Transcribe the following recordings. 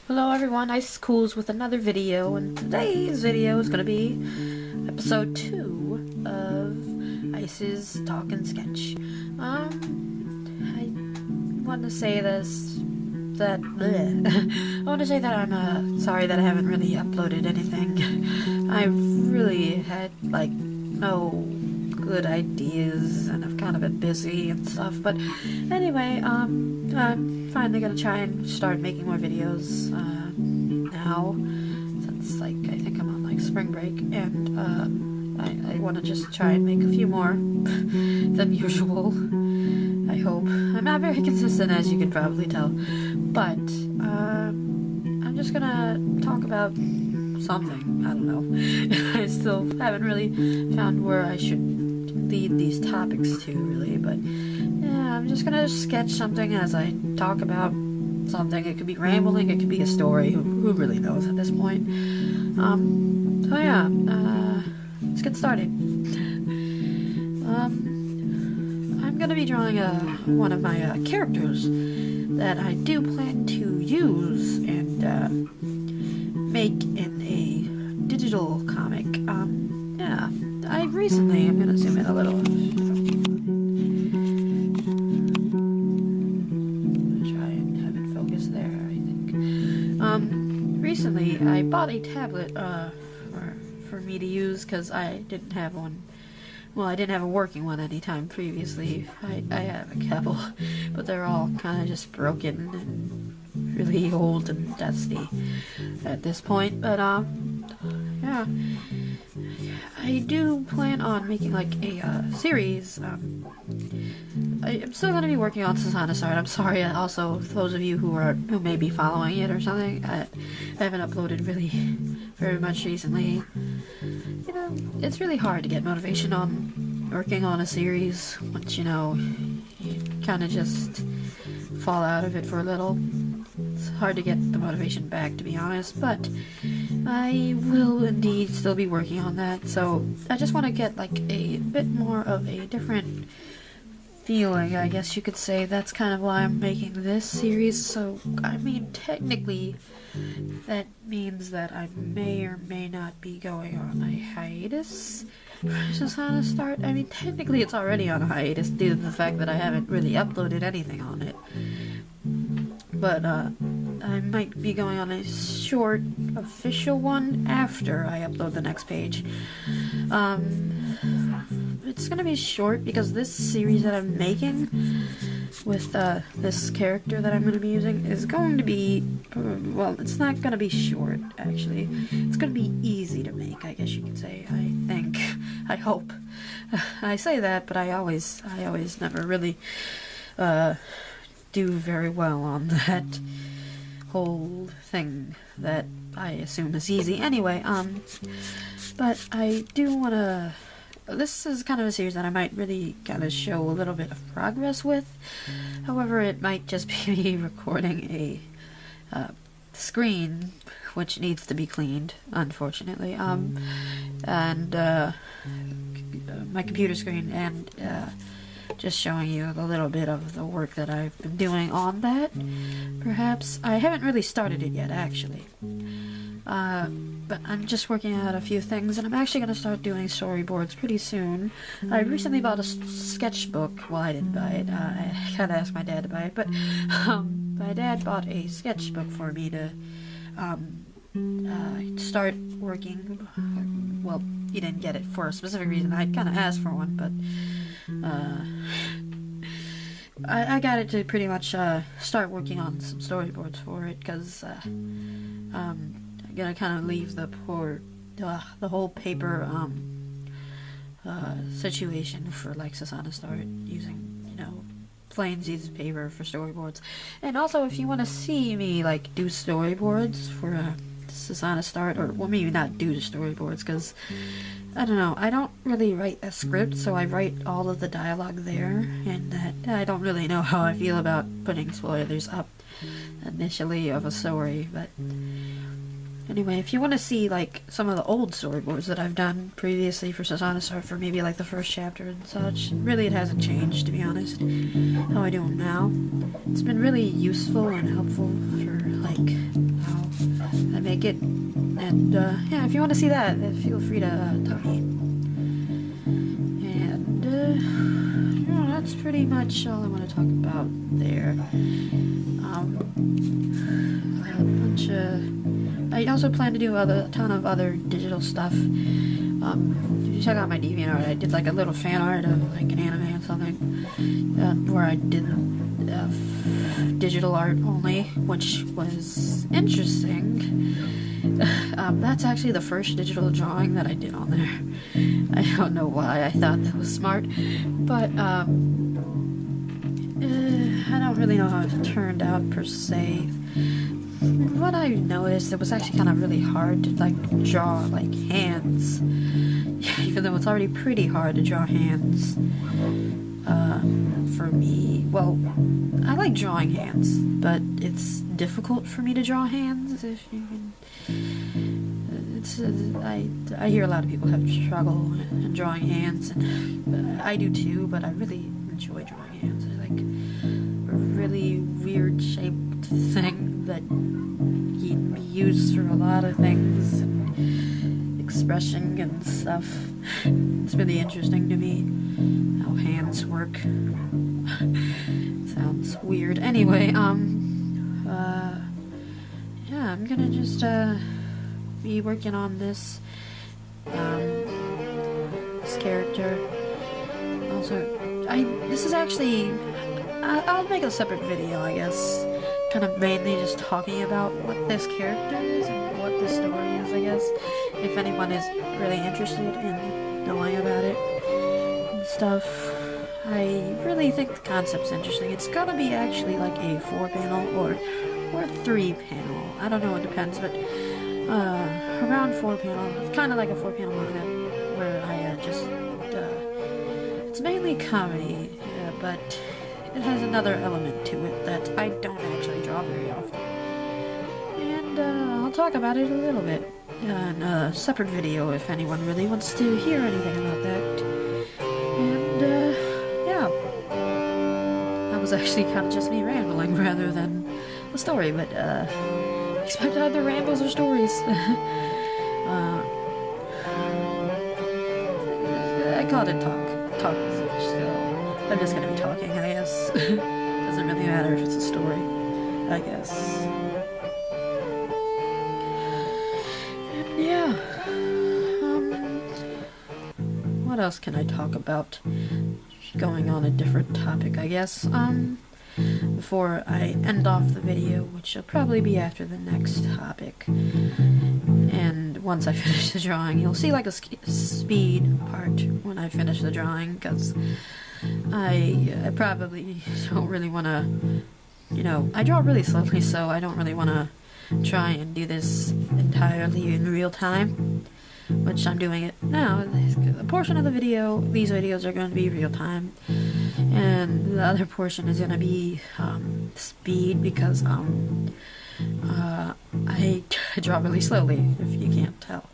Hello everyone, icecoolz with another video, and today's video is going to be episode 2 of Ice's Talk and Sketch. I want to say I want to say that I'm sorry that I haven't really uploaded anything. I've really had, no good ideas, and I've kind of been busy and stuff, but anyway, I'm finally gonna try and start making more videos, now, since, I think I'm on, spring break, and, I want to just try and make a few more than usual, I hope. I'm not very consistent, as you can probably tell, but, I'm just gonna talk about something, I don't know. I still haven't really found where I should lead these topics to, really, but yeah, I'm just gonna sketch something as I talk about something. It could be rambling, it could be a story, who really knows at this point. So yeah, let's get started. I'm gonna be drawing one of my characters that I do plan to use and make in a digital comic. Yeah, I'm gonna zoom in a little. Try and have it focus there, I think. Recently I bought a tablet, for me to use, because I didn't have one. Well, I didn't have a working one anytime previously. I have a couple, but they're all kind of just broken and really old and dusty at this point. But, yeah. I do plan on making, a series. I'm still going to be working on Susanna's art. I'm sorry, also, those of you who may be following it or something. I haven't uploaded really very much recently. You know, it's really hard to get motivation on working on a series once, you kind of just fall out of it for a little. It's hard to get the motivation back, to be honest, but I will indeed still be working on that, so I just want to get, a bit more of a different feeling, I guess you could say. That's kind of why I'm making this series. So, I mean, technically, that means that I may or may not be going on a hiatus for Susanna's start. I mean, technically it's already on a hiatus due to the fact that I haven't really uploaded anything on it. But, I might be going on a short, official one after I upload the next page. It's gonna be short because this series that I'm making with, this character that I'm gonna be using is going to be, well, it's not gonna be short, actually. It's gonna be easy to make, I guess you could say, I think. I hope. I say that, but I always never really, do very well on that whole thing that I assume is easy. Anyway, but I do want to... This is kind of a series that I might really kind of show a little bit of progress with. However, it might just be me recording a screen, which needs to be cleaned, unfortunately. And my computer screen, and just showing you a little bit of the work that I've been doing on that. Perhaps I haven't really started it yet, actually. But I'm just working out a few things, and I'm actually going to start doing storyboards pretty soon. I recently bought a sketchbook. Well, I didn't buy it. I kind of asked my dad to buy it, but my dad bought a sketchbook for me to start working. Well, he didn't get it for a specific reason. I kind of asked for one, but I got it to pretty much start working on some storyboards for it, because I'm gonna kind of leave the whole paper situation for Susanna start using, plain sheets of paper for storyboards. And also, if you want to see me do storyboards for Susanna start, or well, maybe not do the storyboards, because I don't know, I don't really write a script, so I write all of the dialogue there, and I don't really know how I feel about putting spoilers up initially of a story. But anyway, if you want to see some of the old storyboards that I've done previously for Susanna start, for maybe the first chapter and such, really it hasn't changed, to be honest, how I do them now. It's been really useful and helpful for how it. And yeah, if you want to see that, feel free to tell me. And yeah, that's pretty much all I want to talk about there. A bunch of. I also plan to do a ton of other digital stuff. If you check out my DeviantArt, I did like a little fan art of like an anime or something, where I did digital art only, which was interesting. That's actually the first digital drawing that I did on there. I don't know why I thought that was smart, but I don't really know how it turned out per se. What I noticed, it was actually kind of really hard to like draw like hands, even though it's already pretty hard to draw hands. For me, well, I like drawing hands, but it's difficult for me to draw hands. If you can, it's I hear a lot of people have trouble in drawing hands, and I do too. But I really enjoy drawing hands. I like a really weird shaped thing that can be used for a lot of things, and expression and stuff. It's really interesting to me how hands work. Sounds weird. Anyway, yeah, I'm gonna just be working on this this character. Also, this is actually I'll make a separate video, I guess, kind of mainly just talking about what this character is and what the story is, I guess, if anyone is really interested in knowing about it and stuff. I really think the concept's interesting. It's gonna be actually like a 4-panel or 3-panel. I don't know, it depends, but around 4-panel. It's kind of like a 4-panel manga where I just it's mainly comedy, but it has another element to it that I don't actually draw very often. And I'll talk about it a little bit in a separate video if anyone really wants to hear anything about that. And yeah, that was actually kind of just me rambling rather than a story, but expect either rambles or stories. I called it talk, so I'm just gonna be talking, I guess. Doesn't really matter if it's a story, I guess. And yeah, what else can I talk about? Going on a different topic, I guess. Before I end off the video, which will probably be after the next topic. And once I finish the drawing, you'll see like a speed part when I finish the drawing, because I probably don't really want to, I draw really slowly, so I don't really want to try and do this entirely in real time, which I'm doing it now. A portion of the video, these videos are going to be real time, and the other portion is going to be speed, because I draw really slowly, if you can't tell.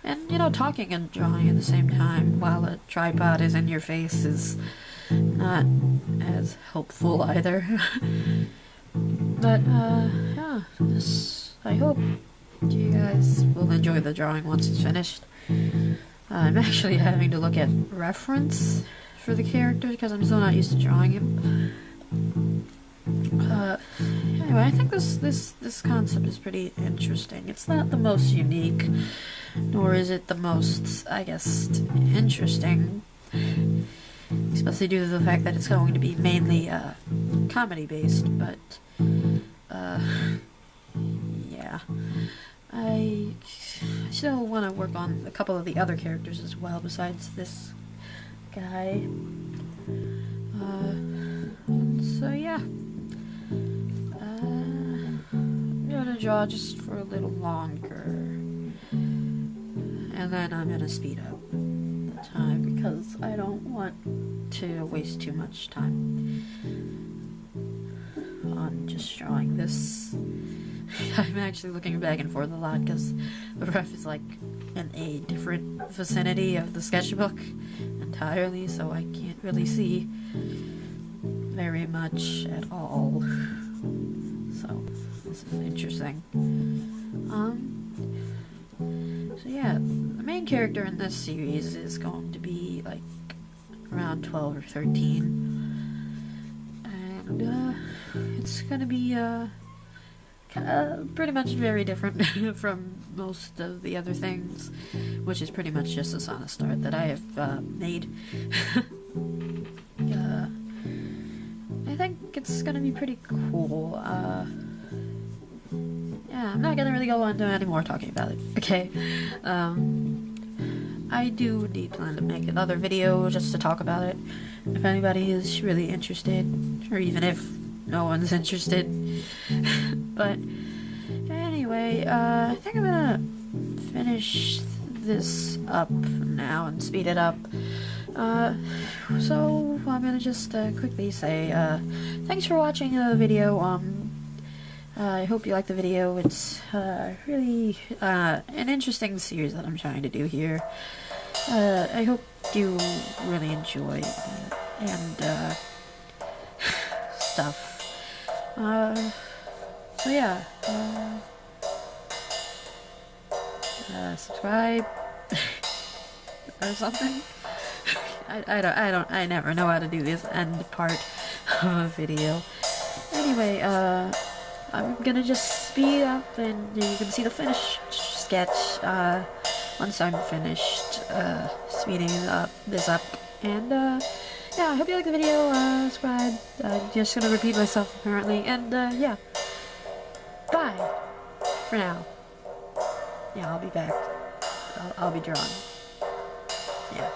And, talking and drawing at the same time while a tripod is in your face is not as helpful either. But, yeah, I hope you guys will enjoy the drawing once it's finished. I'm actually having to look at reference for the character because I'm still not used to drawing him. Anyway, I think this concept is pretty interesting. It's not the most unique, nor is it the most, I guess, interesting, especially due to the fact that it's going to be mainly comedy based. But yeah, I still want to work on a couple of the other characters as well besides this guy. So yeah, I'm gonna draw just for a little longer, and then I'm gonna speed up the time because I don't want to waste too much time on just drawing this. I'm actually looking back and forth a lot because the ref is like in a different vicinity of the sketchbook entirely, so I can't really see very much at all. So this is interesting. So yeah, the main character in this series is going to be like around 12 or 13, and it's gonna be pretty much very different from most of the other things, which is pretty much just a Sauna start that I have made. I think it's gonna be pretty cool. Yeah, I'm not gonna really go into any more talking about it. Okay. I do need plan to make another video just to talk about it. If anybody is really interested, or even if no one's interested. But anyway, I think I'm gonna finish this up now and speed it up. So I'm gonna just quickly say thanks for watching the video. I hope you like the video. It's really an interesting series that I'm trying to do here. I hope you really enjoy and stuff. So yeah, subscribe or something. I never know how to do this end part of a video. Anyway, I'm gonna just speed up and you can see the finished sketch once I'm finished speeding this up. And yeah, I hope you like the video. Subscribe. I'm just gonna repeat myself apparently. And yeah, bye for now. Yeah, I'll be back. I'll be drawing. Yeah.